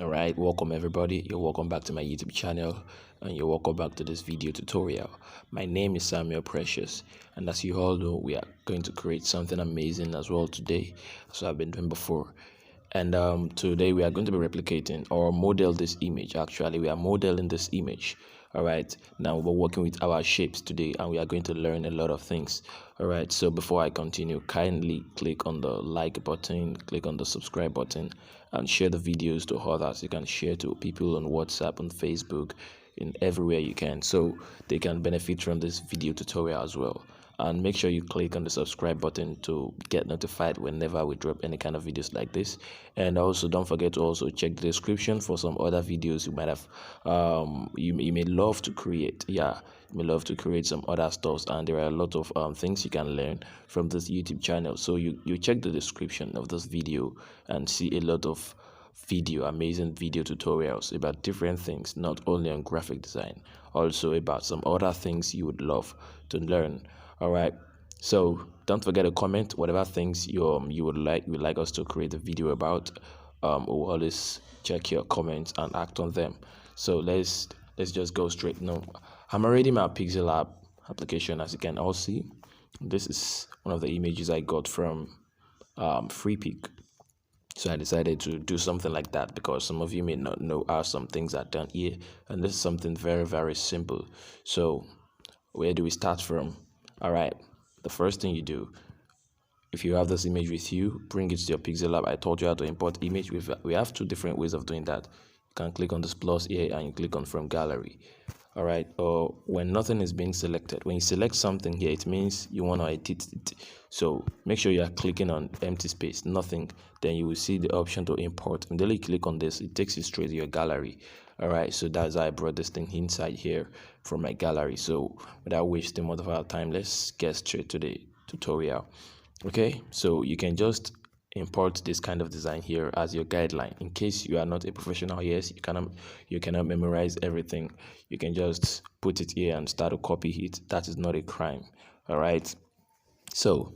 All right, welcome everybody. You're welcome back to my YouTube channel and you're welcome back to this video tutorial. My name is Samuel Precious, and as you all know, we are going to create something amazing as well today, as I've been doing before. And today we are going to be replicating or model this image. Actually, we are modeling this image. All right, now we're working with our shapes today and we are going to learn a lot of things. All right, so before I continue, kindly click on the like button, click on the subscribe button, and share the videos to others. You can share to people on WhatsApp, on Facebook, in everywhere you can, so they can benefit from this video tutorial as well. And make sure you click on the subscribe button to get notified whenever we drop any kind of videos like this. And also don't forget to also check the description for some other videos you might have you may love to create. Yeah, you may love to create some other stuffs, and there are a lot of things you can learn from this YouTube channel. So you check the description of this video and see a lot of amazing video tutorials about different things, not only on graphic design, also about some other things you would love to learn. All right, so don't forget to comment whatever things you would like us to create a video about. We'll always check your comments and act on them. So let's just go straight now. I'm already in my pixellab application. As you can all see, this is one of the images I got from FreePic. So I decided to do something like that because some of you may not know how some things are done here, and this is something very, very simple. So where do we start from? All right, the first thing you do, if you have this image with you, bring it to your pixellab. I told you how to import image. We have two different ways of doing that. You can click on this plus here and you click on from gallery. All right, or when nothing is being selected, when you select something here, it means you want to edit it. So make sure you are clicking on empty space, nothing, then you will see the option to import. And then you click on this, it takes you straight to your gallery. All right, so that's how I brought this thing inside here from my gallery. So without wasting much of our time, let's get straight to the tutorial. Okay, so you can just import this kind of design here as your guideline in case you are not a professional. Yes, you cannot memorize everything. You can just put it here and start to copy it. That is not a crime. All right, so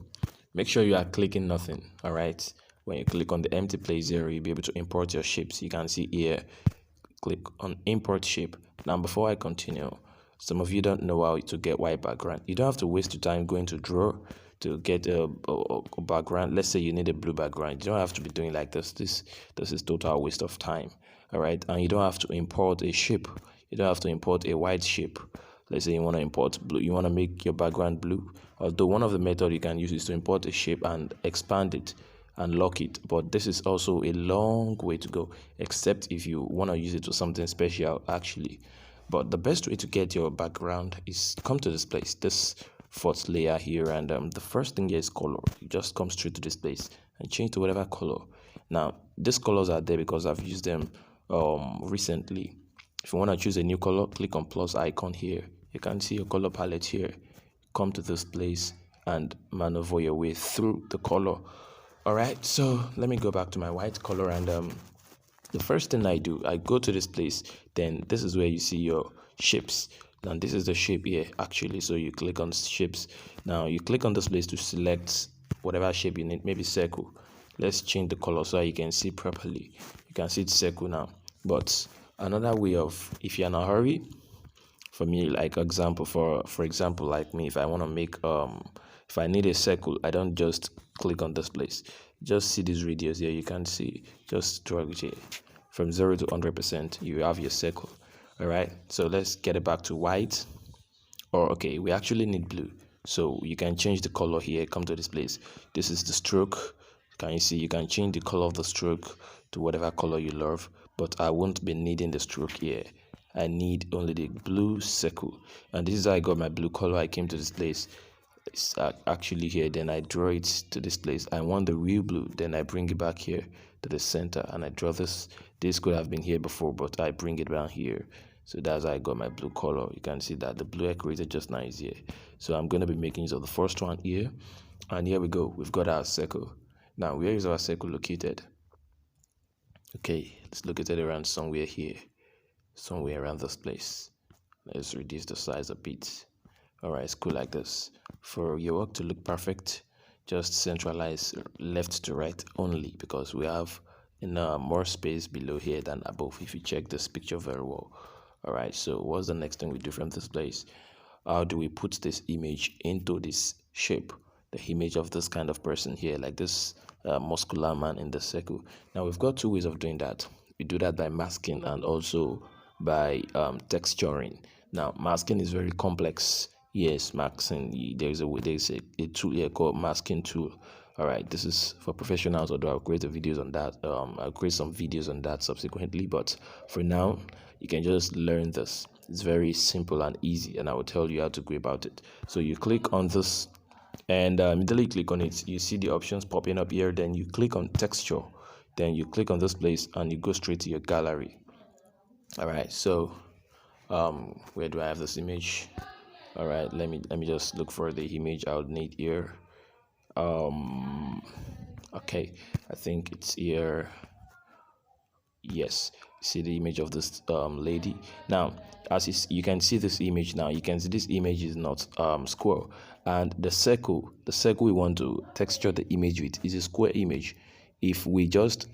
make sure you are clicking nothing. All right, when you click on the empty place here, you'll be able to import your shapes. You can see here, click on import shape. Now before I continue, some of you don't know how to get white background. You don't have to waste your time going to draw to get a background. Let's say you need a blue background. You don't have to be doing like this is total waste of time. All right, and you don't have to import a shape. You don't have to import a white shape. Let's say you want to import blue, you want to make your background blue. Although one of the method you can use is to import a shape and expand it and lock it, but this is also a long way to go, except if you want to use it for something special actually. But the best way to get your background is come to this place, this fourth layer here, and the first thing here is color. You just come straight to this place and change to whatever color. Now these colors are there because I've used them recently. If you want to choose a new color, click on plus icon here. You can see your color palette here. Come to this place and maneuver your way through the color. All right, so let me go back to my white color, and the first thing I do, I go to this place. Then this is where you see your shapes. Now this is the shape here actually, so you click on shapes. Now you click on this place to select whatever shape you need, maybe circle. Let's change the color so you can see properly. You can see it's circle now. But another way of, if you're in a hurry, for me, like example, for example, like me, if I want to make if I need a circle, I don't just click on this place. Just see these radius here. You can see, just drag it here from 0 to 100%. You have your circle. All right, so let's get it back to white. Or okay, we actually need blue, so you can change the color here. Come to this place. This is the stroke. Can you see? You can change the color of the stroke to whatever color you love, but I won't be needing the stroke here. I need only the blue circle, and this is how I got my blue color. I came to this place, it's actually here, then I draw it to this place. I want the real blue, then I bring it back here to the center and I draw this. This could have been here before, but I bring it down here. So that's how I got my blue color. You can see that the blue I created just now is here. So I'm going to be making use of the first one here, and here we go. We've got our circle. Now where is our circle located? Okay, it's located around somewhere here, somewhere around this place. Let's reduce the size a bit. All right, it's cool like this. For your work to look perfect, just centralize left to right only, because we have in more space below here than above if you check this picture very well. All right, so what's the next thing we do from this place? How do we put this image into this shape, the image of this kind of person here, like this muscular man in the circle? Now we've got two ways of doing that. We do that by masking and also by texturing. Now masking is very complex. Yes, masking, there's a tool here called masking tool. All right, this is for professionals, although I'll create videos on that. I'll create some videos on that subsequently, but for now you can just learn this. It's very simple and easy, and I will tell you how to go about it. So you click on this, and immediately you click on it, you see the options popping up here. Then you click on texture, then you click on this place, and you go straight to your gallery. All right, so where do I have this image? All right, let me just look for the image I would need here. Okay, I think it's here. Yes, see the image of this lady. Now as you can see this image, now you can see this image is not square, and the circle we want to texture the image with is a square image. If we just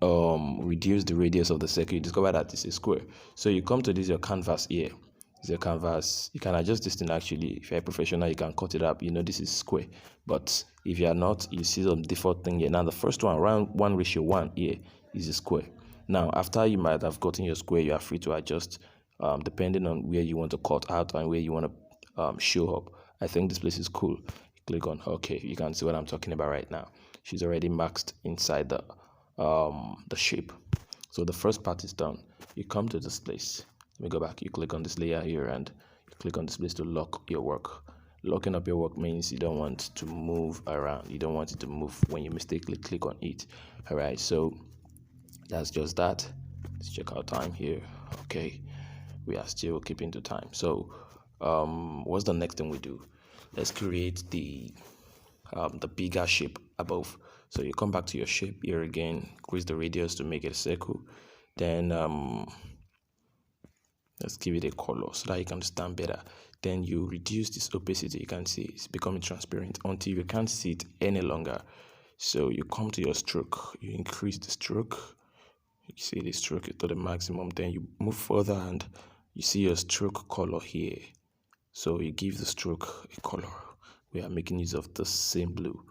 reduce the radius of the circle, you discover that it's a square. So you come to this your canvas here. It's your canvas. You can adjust this thing. Actually, if you're a professional, you can cut it up. You know this is square, but if you are not, you see some default thing here. Now the first one, around 1:1 here, is a square. Now after you might have gotten your square, you are free to adjust depending on where you want to cut out and where you want to show up. I think this place is cool. You click on okay, you can see what I'm talking about right now. She's already maxed inside the shape. So the first part is done. You come to this place. Let me go back. You click on this layer here and you click on this place to lock your work. Locking up your work means you don't want to move around. You don't want it to move when you mistakenly click on it. All right, so that's just that. Let's check our time here. Okay, we are still keeping to time. So what's the next thing we do? Let's create the bigger shape above. So you come back to your shape here again, increase the radius to make it a circle. Then let's give it a color so that you can understand better. Then you reduce this opacity. You can see it's becoming transparent until you can't see it any longer. So you come to your stroke, you increase the stroke. You see the stroke to the maximum. Then you move further and you see your stroke color here. So you give the stroke a color. We are making use of the same blue.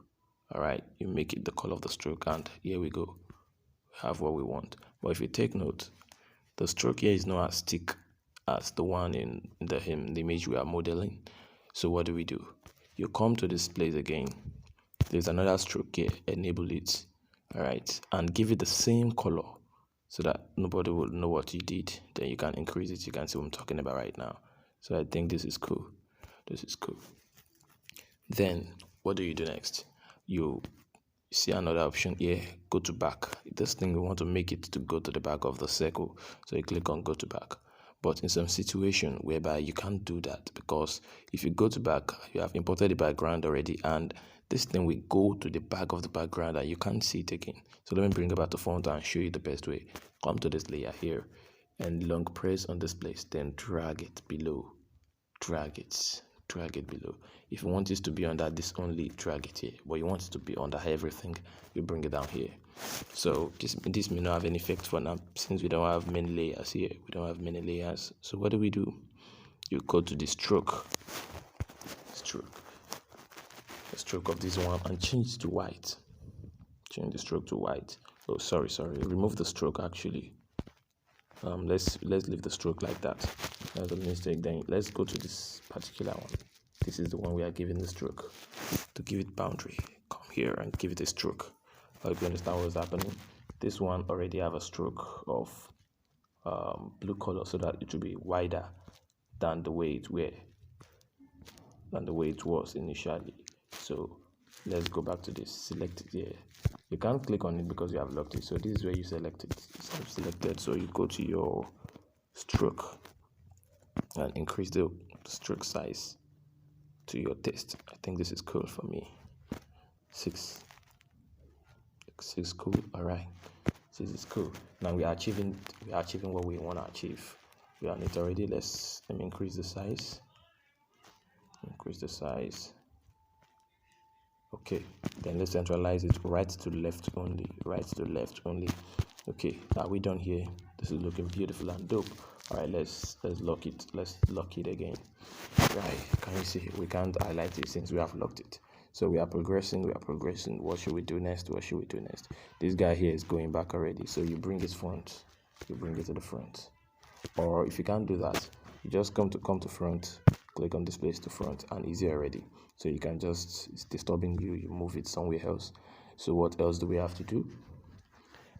All right, you make it the color of the stroke, and here we go. We have what we want. But if you take note, the stroke here is not as thick as the one in the image we are modeling. So what do? You come to this place again. There's another stroke here. Enable it. All right, and give it the same color so that nobody will know what you did. Then you can increase it. You can see what I'm talking about right now. So I think this is cool. This is cool. Then what do you do next? You see another option here, go to back. This thing we want to make it to go to the back of the circle, so you click on go to back. But in some situation whereby you can't do that, because if you go to back, you have imported the background already, and this thing will go to the back of the background and you can't see it again. So let me bring it back to front and show you the best way. Come to this layer here and long press on this place, then drag it below. Drag it below. If you want this to be under this only, drag it here, but you want it to be under everything, you bring it down here. So this may not have any effect for now, since we don't have many layers here. So what do? You go to the stroke the stroke of this one and change to white. Change the stroke to white. Oh, sorry, remove the stroke. Actually, let's leave the stroke like that. That's a mistake. Then let's go to this particular one. This is the one we are giving the stroke. To give it boundary, come here and give it a stroke. I hope you understand what's happening. This one already have a stroke of blue color, so that it will be wider than the way it was initially. So let's go back to this. Select it here. You can't click on it because you have locked it. So this is where you select it. It's selected. So you go to your stroke and increase the stroke size to your taste. I think this is cool for me. 6 cool. All right, 6 is cool. Now we are achieving what we want to achieve. We are on it already. Let me increase the size. Okay, then let's centralize it right to left only, right to left only. Okay, are we done here? This is looking beautiful and dope. All right, let's lock it. Let's lock it again. Right, can you see? We can't highlight it since we have locked it. So we are progressing. We are progressing. What should we do next? What should we do next? This guy here is going back already. So you bring it front. You bring it to the front. Or if you can't do that, you just come to front, click on displace to front, and easy already. So you can just, it's disturbing you, you move it somewhere else. So what else do we have to do?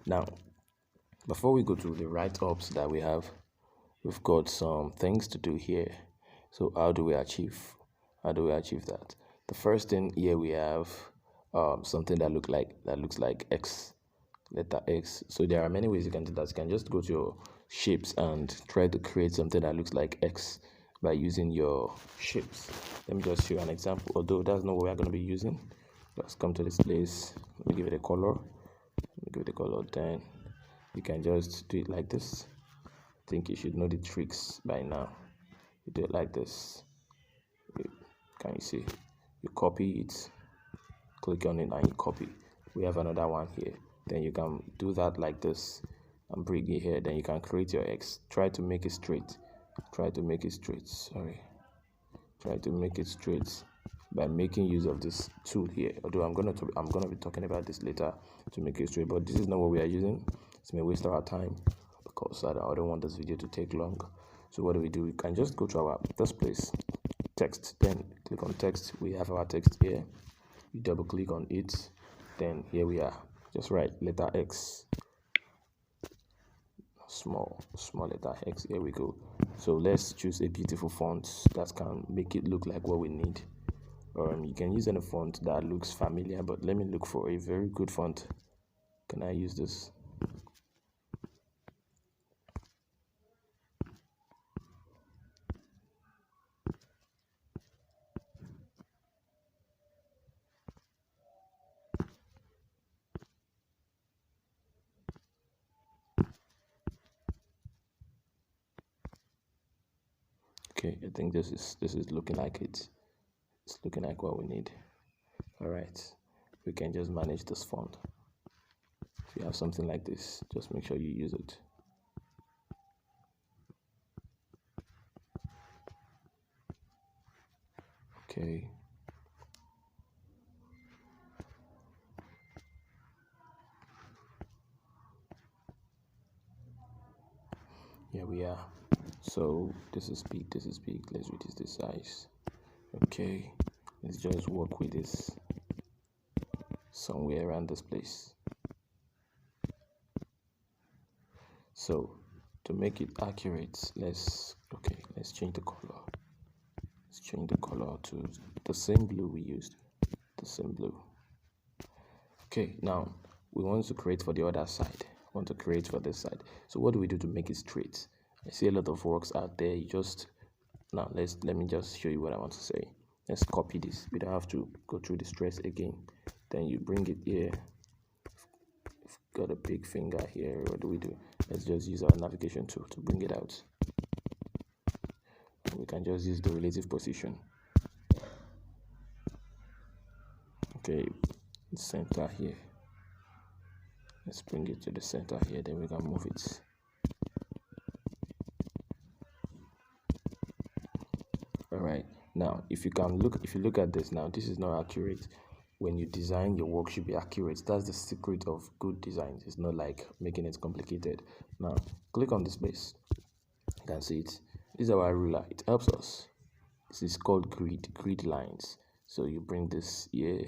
Now, before we go to the write-ups that we have, we've got some things to do here. So how do we achieve that? The first thing here, we have something that looks like X, letter X. So there are many ways you can do that. You can just go to your shapes and try to create something that looks like X by using your shapes. Let me just show you an example, although that's not what we're going to be using. Let's come to this place. Let me give it a color. Then you can just do it like this. I think you should know the tricks by now. You do it like this. Can you see? You copy it, click on it, and you copy. We have another one here. Then you can do that like this and bring it here. Then you can create your X. Try to make it straight. Try to make it straight by making use of this tool here. Although I'm gonna be talking about this later to make it straight, but this is not what we are using. It may waste our time because I don't want this video to take long. So what do? We can just go to this place, text, then click on text. We have our text here. You double click on it, then here we are. Just write letter X, small letter X. Here we go. So let's choose a beautiful font that can make it look like what we need. You can use any font that looks familiar, but let me look for a very good font. Can I use this? Okay, I think this is looking like it. It's looking like what we need. All right, we can just manage this font. If you have something like this, just make sure you use it. Okay. Here we are. So this is big. Let's reduce the size. Okay, let's just work with this somewhere around this place. So to make it accurate, let's change the color. Let's change the color to the same blue we used. The same blue. Okay, now we want to create for the other side. Want to create for this side. So what do we do to make it straight? I see a lot of works out there. Let me just show you what I want to say. Let's copy this. We don't have to go through the stress again. Then you bring it here. Got a big finger here. What do we do? Let's just use our navigation tool to bring it out. We can just use the relative position. Okay, center here. Let's bring it to the center here, then we can move it. All right, now if you look at this now, this is not accurate. When you design, your work should be accurate. That's the secret of good design. It's not like making it complicated. Now click on this place. You can see it. This is our ruler. It helps us. This is called grid lines. So you bring this here.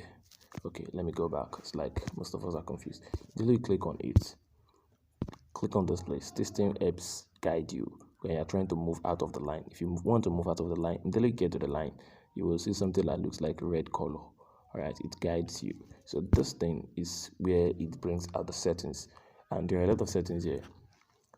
Okay, let me go back. It's like most of us are confused. Then you click on it. Click on this place. This thing helps guide you when you're trying to move out of the line. If you want to move out of the line, until you get to the line, you will see something that looks like a red color. All right, it guides you. So this thing is where it brings out the settings, and there are a lot of settings here.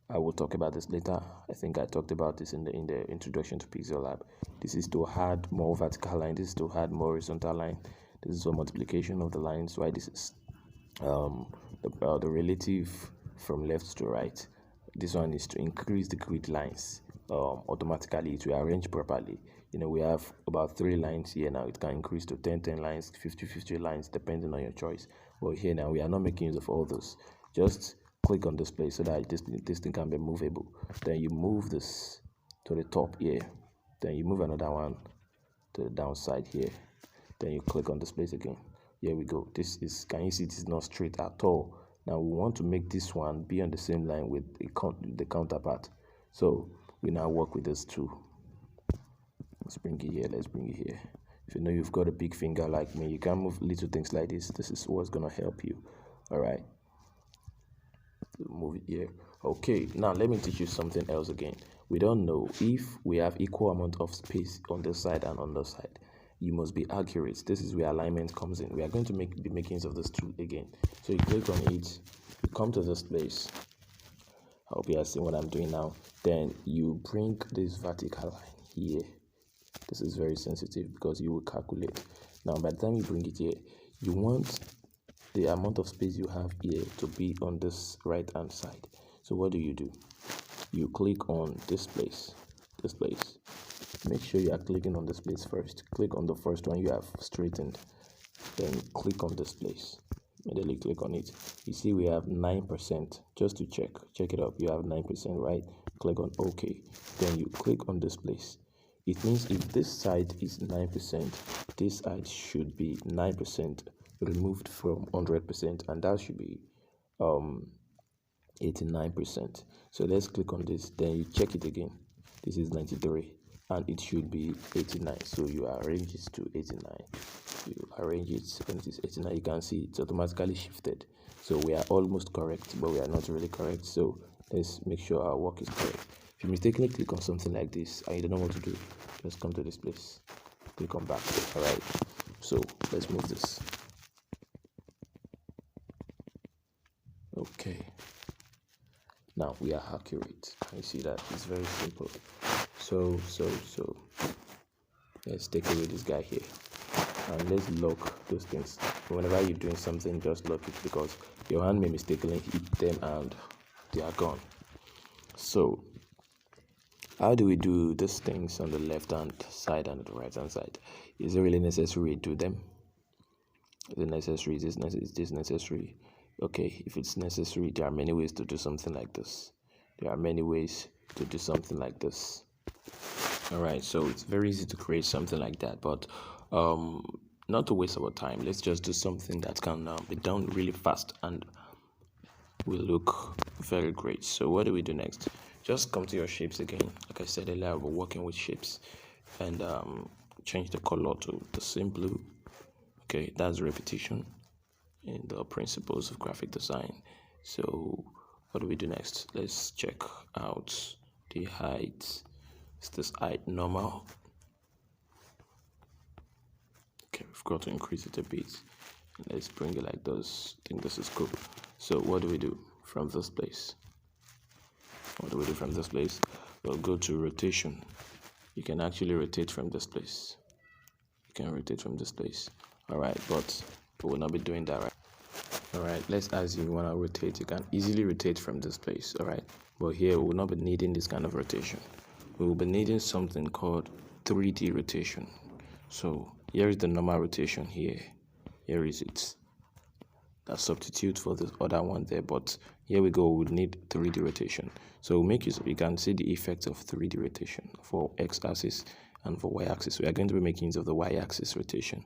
I will talk about this later. I think I talked about this in the introduction to pixellab. This is to add more vertical line. This is to add more horizontal line. This is for multiplication of the lines. Why this is the relative from left to right. This one is to increase the grid lines. automatically, it will arrange properly. We have about 3 lines here now. It can increase to 10 lines, 50 lines, depending on your choice. But here now, we are not making use of all those. Just click on this place so that this thing can be movable. Then you move this to the top here. Then you move another one to the downside here. Then you click on this place again. Here we go. Can you see this is not straight at all? Now we want to make this one be on the same line with the counterpart. So we now work with this too. Let's bring it here. If you know you've got a big finger like me, you can move little things like this. This is what's gonna help you. All right. Move it here. Okay, now let me teach you something else again. We don't know if we have equal amount of space on this side and on this side. You must be accurate. This is where alignment comes in. We are going to be making use of this tool again. So you click on it, you come to this place. I hope you are seeing what I'm doing now. Then you bring this vertical line here. This is very sensitive because you will calculate. Now by the time you bring it here, you want the amount of space you have here to be on this right hand side. So what do? You click on this place. Make sure you are clicking on this place first. Click on the first one you have straightened. Then click on this place. Immediately click on it. You see we have 9%. Just to check it up. You have 9%, right? Click on OK. Then you click on this place. It means if this side is 9%, this side should be 9% removed from 100%, and that should be 89%. So let's click on this. Then you check it again. This is 93 and it should be 89. So you arrange it to 89. You arrange it and it is 89. You can see it's automatically shifted. So we are almost correct, but we are not really correct. So let's make sure our work is correct. If you mistakenly click on something like this and you don't know what to do, just come to this place. Click on back. All right. So let's move this. Okay. Now we are accurate. Can you see that? It's very simple. So let's take away this guy here and let's lock those things. Whenever you're doing something, just lock it because your hand may mistakenly hit them and they are gone. So how do we do these things on the left hand side and the right hand side? Is it really necessary to do them? Is it necessary? Is this necessary? Okay, if it's necessary, there are many ways to do something like this. All right, so it's very easy to create something like that, but not to waste our time, let's just do something that can be done really fast and will look very great. So what do we do next? Just come to your shapes again. Like I said earlier, we're working with shapes, and change the color to the same blue. Okay, that's repetition in the principles of graphic design. So what do we do next? Let's check out the height. Is this height normal? Okay, we've got to increase it a bit. Let's bring it like this. I think this is cool. So what do we do from this place? We'll go to rotation. You can actually rotate from this place. All right, but we will not be doing that, right? All right, let's assume you want to rotate. You can easily rotate from this place. All right, but here we will not be needing this kind of rotation. We will be needing something called 3D rotation. So here is the normal rotation here. Here is it. That substitute for the other one there, but here we go. We'll need 3D rotation. So we'll make use of, you can see the effects of 3D rotation for x-axis and for y-axis. We are going to be making use of the y-axis rotation.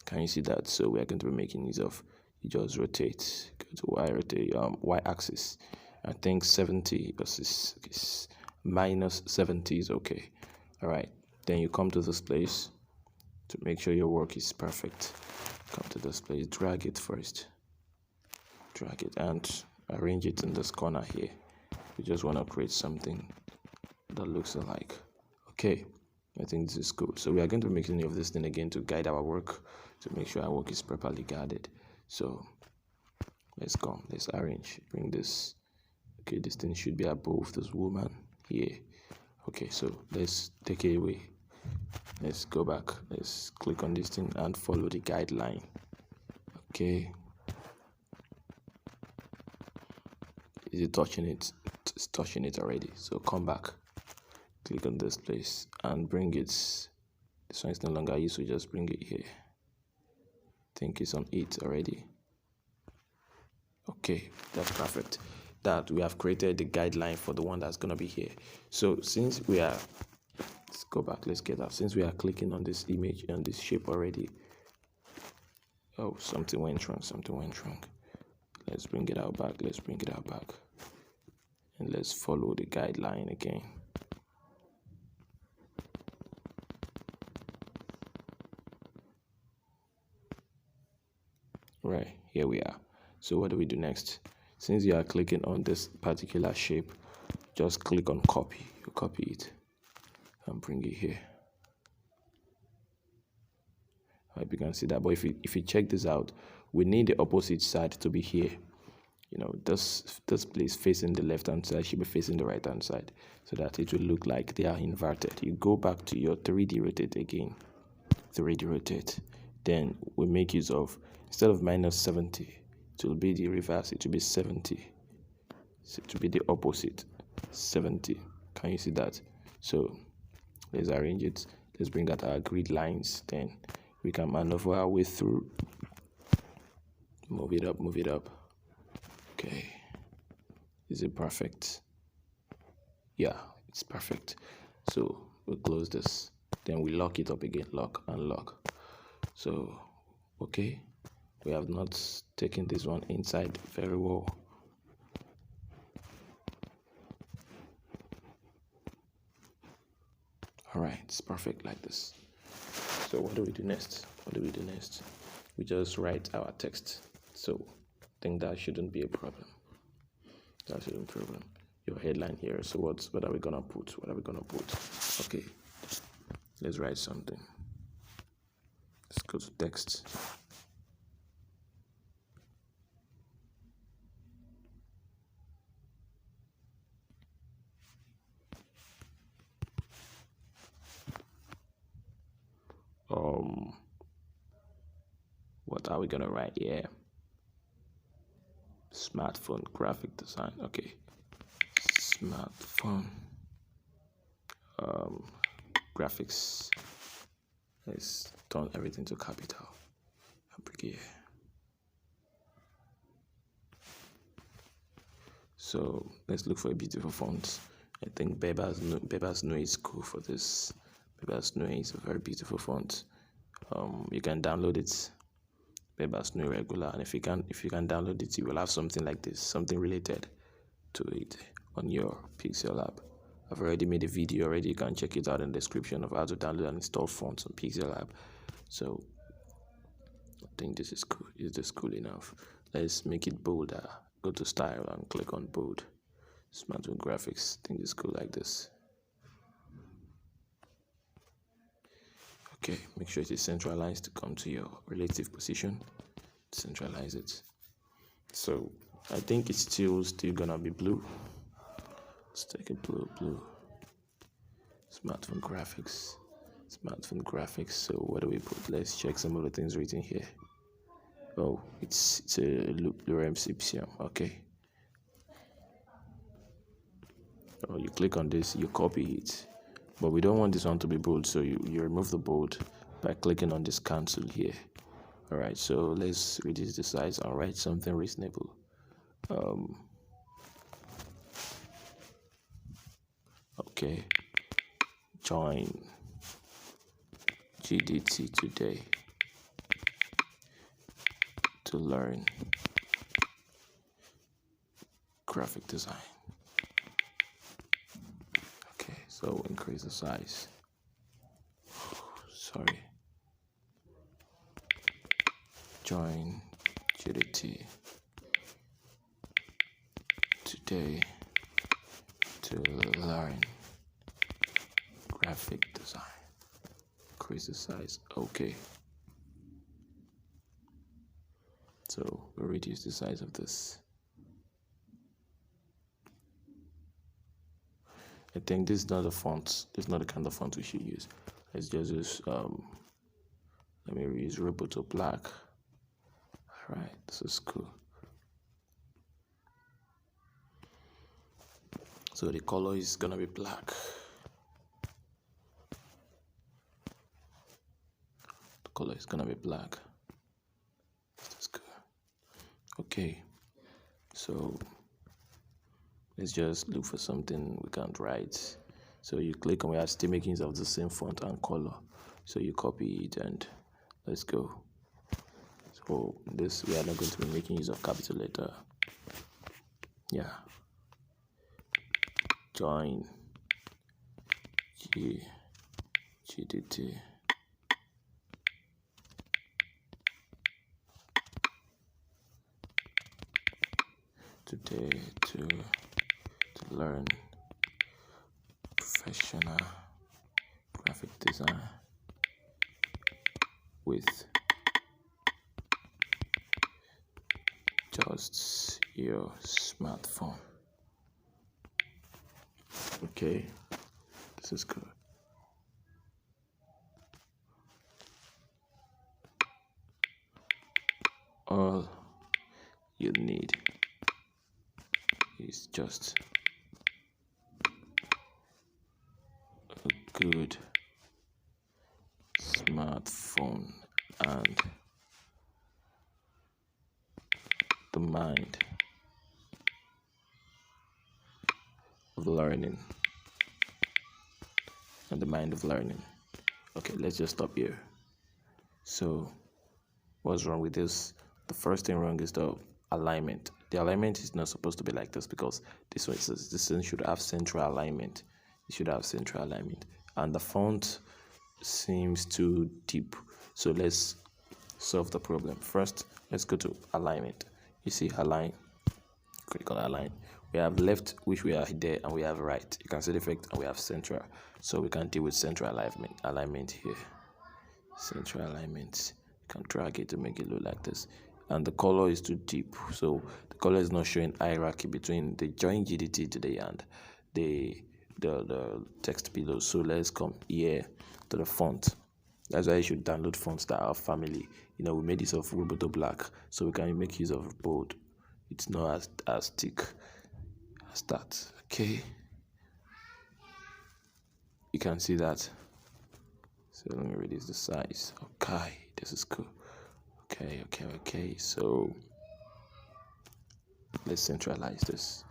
Can you see that? So we are going to be making use of, you just rotate, go to y-axis. I think 70 versus minus 70 is okay. All right, then you come to this place to make sure your work is perfect. Come to this place, drag it first. Drag it and arrange it in this corner here. We just want to create something that looks alike. Okay, I think this is cool. So we are going to be making of this thing again to guide our work, to make sure our work is properly guarded. So let's arrange, bring this. Okay, this thing should be above this woman here. Okay, so let's take it away. Let's go back. Let's click on this thing and follow the guideline. Okay. Is it touching it? It's touching it already. So come back. click on this place and bring it. This one is no longer used, so just bring it here. I think it's on 8 already. Okay, that's perfect. That we have created the guideline for the one that's gonna be here. So since we are, let's go back, let's get out. Since we are clicking on this image and this shape already, oh, something went wrong, Let's bring it out back, and let's follow the guideline again. Right, here we are. So what do we do next? Since you are clicking on this particular shape, just click on copy. You copy it and bring it here. I hope you can see that. But if you check this out, we need the opposite side to be here. You know, this place facing the left hand side should be facing the right hand side, so that it will look like they are inverted. You go back to your 3D rotate again. 3D rotate. Then we make use of, instead of -70, it will be the reverse. It will be 70. So it will be the opposite. 70. Can you see that? So let's arrange it. Let's bring that our grid lines. Then we can maneuver our way through. Move it up. Okay. Is it perfect? Yeah, it's perfect. So we'll close this. Then we lock it up again. Lock and lock. So, okay. We have not taken this one inside very well. Alright, it's perfect like this. So what do we do next? We just write our text. So I think that shouldn't be a problem. Your headline here. So what are we gonna put? Okay, let's write something. Let's go to text. What are we gonna write here? Smartphone graphic design. Okay, smartphone graphics. Let's turn everything to capital. So let's look for a beautiful font. I think Beba's Nui is cool for this. Beba's Nui is a very beautiful font. You can download it. Beba's Nui regular, and if you can download it, you will have something like this, something related to it on your pixellab. I've already made a video already. You can check it out in the description of how to download and install fonts on pixellab. So I think this is cool. Is this cool enough? Let's make it bolder. Go to style and click on bold. Smartphone graphics. I think it's cool like this. Okay, make sure it is centralized to come to your relative position. Centralize it. So I think it's still gonna be blue. Let's take it blue. Smartphone graphics. So what do we put? Let's check some of the things written here. Oh, it's a lorem ipsum. Okay. Oh, you click on this, you copy it. But we don't want this one to be bold, so you remove the bold by clicking on this cancel here. Alright, so let's reduce the size and write something reasonable. Okay. Join GDT today to learn graphic design. Okay, so increase the size. Sorry. Join GDT today to learn graphic design. Increase the size. Okay. So we'll reduce the size of this. I think this is not a font. This is not the kind of font we should use. Let's just use let me use Roboto Black. Alright, this is cool. So the color is gonna be black. color is gonna be black. That's good. Okay, so let's just look for something we can't write. So you click on, we are still making use of the same font and color. So you copy it and let's go. So this, we are not going to be making use of capital letter. Yeah. Join GDT. Today to learn professional graphic design with just your smartphone. Okay, this is good. All you need is just a good smartphone and the mind of learning. And the mind of learning. Okay, let's just stop here. So what's wrong with this? The first thing wrong is the alignment. The alignment is not supposed to be like this because this one should have central alignment. It should have central alignment. And the font seems too deep. So let's solve the problem. First, let's go to alignment. You see align, click on align. We have left, which we are there, and we have right. You can see the effect, and we have central. So we can deal with central alignment here. Central alignment. You can drag it to make it look like this. And the color is too deep. So the color is not showing hierarchy between the join GDT today and the text below. So let's come here to the font. That's why you should download fonts that are family. You know, we made use of Roboto Black, so we can make use of bold. It's not as thick as that. Okay, you can see that. So let me reduce the size. Okay, this is cool. Okay. So let's centralize this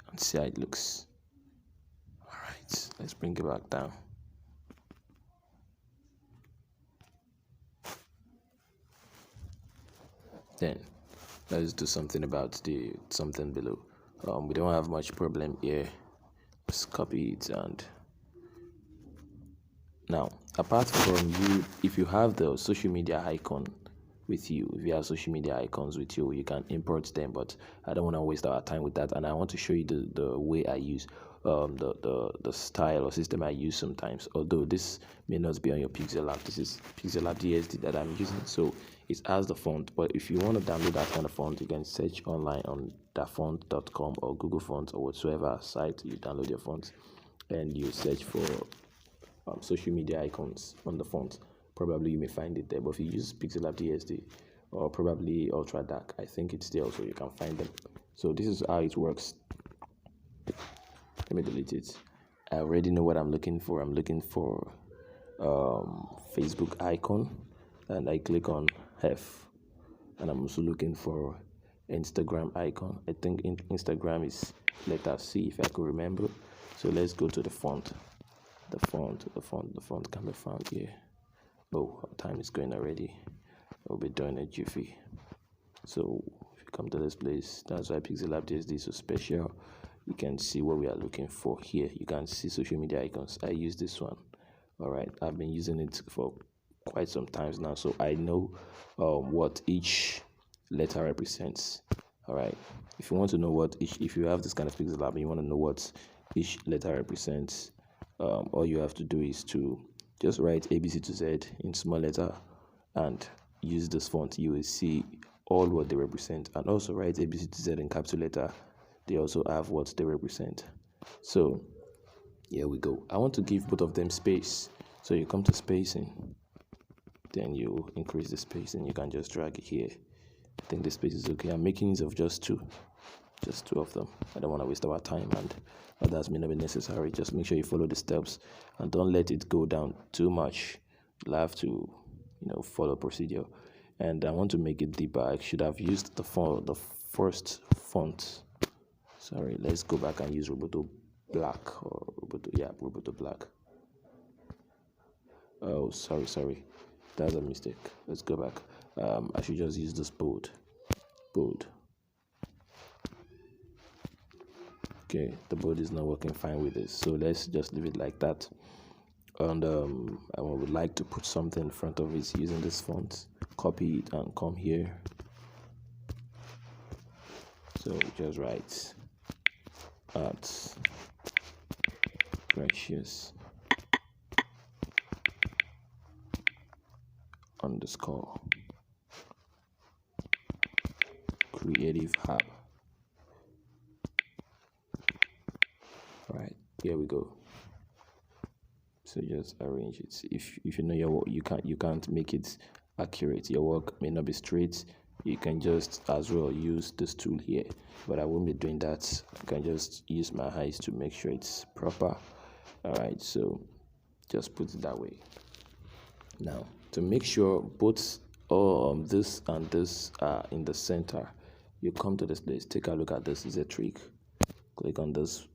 and see how it looks. All right, let's bring it back down. Then let's do something about the something below. We don't have much problem here. Just copy it, and now apart from you, if you have the social media icon with you, if you have social media icons with you, you can import them, but I don't want to waste our time with that, and I want to show you the way I use the style or system I use sometimes, although this may not be on your pixellab. This is pixellab DSD that I'm using, so it has the font. But if you want to download that kind of font, you can search online on dafont.com or Google Fonts or whatsoever site you download your fonts, and you search for social media icons on the font. Probably you may find it there, but if you use pixellab DSD or probably ultra dark, I think it's there, so you can find them. So this is how it works. Let me delete it. I already know what I'm looking for. I'm looking for Facebook icon, and I click on F. And I'm also looking for Instagram icon. I think Instagram is letter C, if I could remember. So let's go to the font. The font can be found here. Oh, our time is going already. I'll be done a jiffy. So if you come to this place, that's why pixellab DSD is so special. You can see what we are looking for here. You can see social media icons. I use this one. All right, I've been using it for quite some times now, so I know what each letter represents. All right, if you want to know what if you have this kind of pixellab and you want to know what each letter represents, all you have to do is to just write ABC to Z in small letter and use this font. You will see all what they represent, and also write ABC to Z in capital letter. They also have what they represent. So here we go. I want to give both of them space. So you come to spacing, then you increase the spacing. You can just drag it here. I think the space is okay. I'm making use of just two of them. I don't want to waste our time, and others may not be necessary. Just make sure you follow the steps and don't let it go down too much. You'll have to follow procedure. And I want to make it deeper. I should have used the first font. Sorry, let's go back and use Roboto Black or Roboto Black. Oh, sorry, that's a mistake. Let's go back. I should just use this bold. Okay, the board is not working fine with this, so let's just leave it like that. And I would like to put something in front of it using this font. Copy it and come here. So just write at Precious underscore Creative Hub. Right, here we go. So just arrange it. If you know your work, you can't make it accurate. Your work may not be straight. You can just as well use this tool here, but I won't be doing that. I can just use my eyes to make sure it's proper. All right, so just put it that way. Now to make sure both this and this are in the center, you come to this place. Take a look at this. Is a trick. Click on this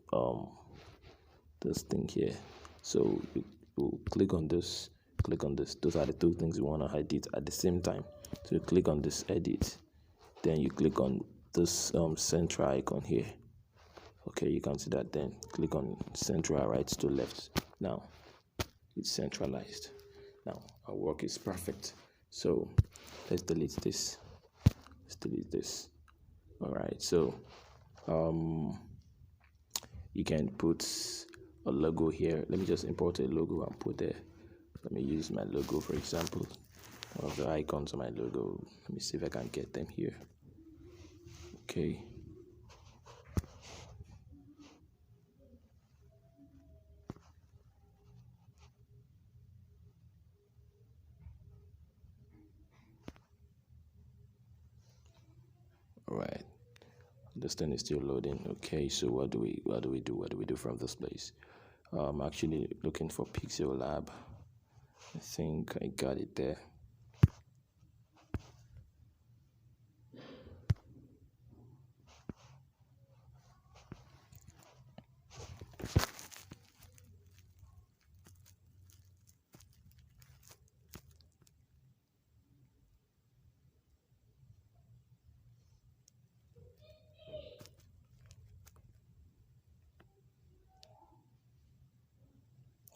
this thing here. So you click on this, Those are the two things you want to edit at the same time. So you click on this edit, then you click on this central icon here. Okay, you can see that. Then click on central right to left. Now it's centralized. Now our work is perfect. So let's delete this. All right, so you can put a logo here. Let me just import a logo and put there. Let me use my logo, for example. One of the icons of my logo. Let me see if I can get them here. Okay. All right. This thing is still loading. Okay, so what do we do from this place? I'm actually looking for pixellab. I think I got it there.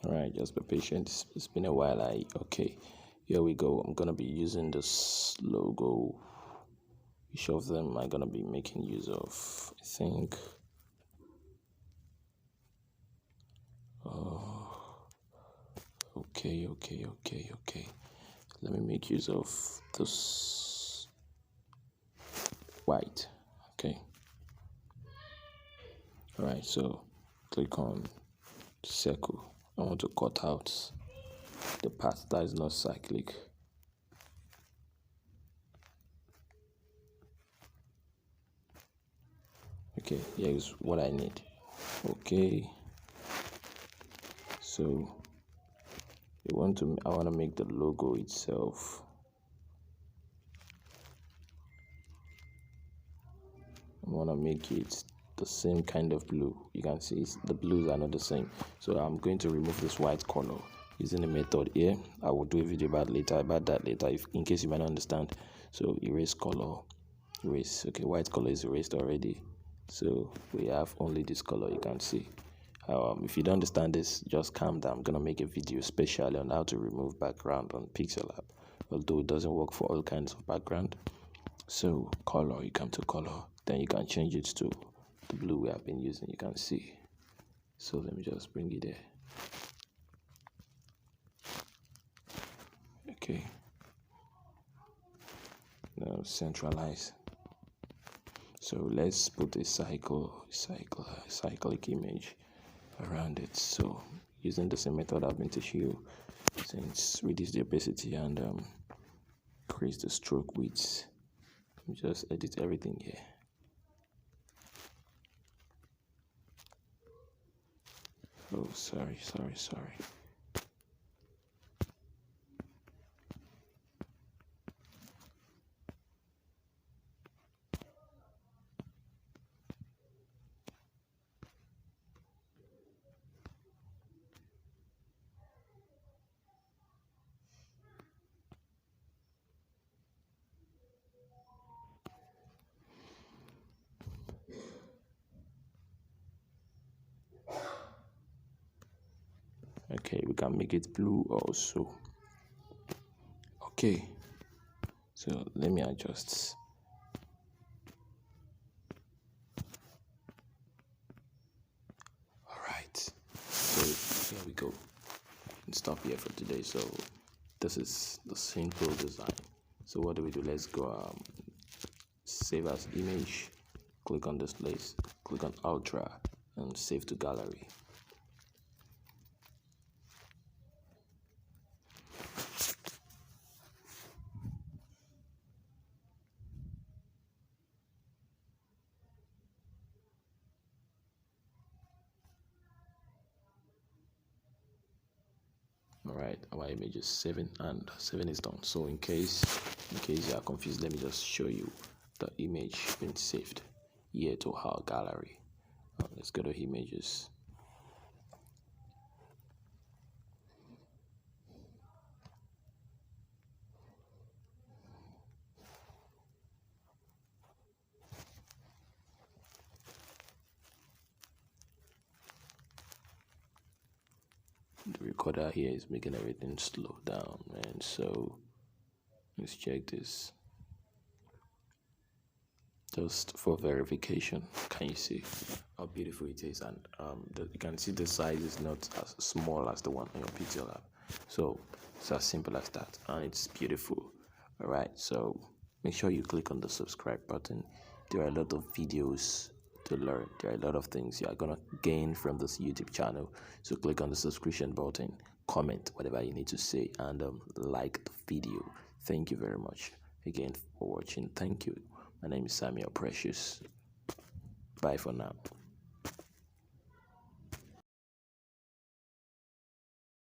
All right, just be patient. It's been a while. Okay, here we go. I'm gonna be using this logo. Each of them I'm gonna be making use of. I think. Okay. Let me make use of this white. Okay. All right. So click on circle. I want to cut out the part that is not cyclic. Okay, here is what I need. Okay, so I want to make the logo itself. I want to make it the same kind of blue. You can see the blues are not the same. So I'm going to remove this white color using a method here. I will do a video about that later, in case you might not understand. So erase color, erase. Okay, white color is erased already. So we have only this color. You can see. If you don't understand this, just calm down. I'm gonna make a video specially on how to remove background on pixellab, although it doesn't work for all kinds of background. So color, you come to color, then you can change it to the blue we have been using. You can see. So let me just bring it there. Okay. Now centralize. So let's put a cyclic image around it. So using the same method I've been teaching you, since reduce the opacity and increase the stroke width. Just edit everything here. Oh, sorry. Okay, we can make it blue also. Okay, so let me adjust. All right, so here we go. And stop here for today. So this is the simple design. So what do? Let's go save as image. Click on this place, click on ultra and save to gallery. All right, our image is saving and saving is done. So in case you are confused, let me just show you the image being saved here to our gallery. Let's go to images. The recorder here is making everything slow down, and so let's check this just for verification. Can you see how beautiful it is? And you can see the size is not as small as the one on your pixellab. So it's as simple as that, and it's beautiful. All right, so make sure you click on the subscribe button. There are a lot of videos to learn. There are a lot of things you are gonna gain from this YouTube channel. So click on the subscription button, comment whatever you need to say, and like the video. Thank you very much again for watching. Thank you. My name is Samuel Precious. Bye for now.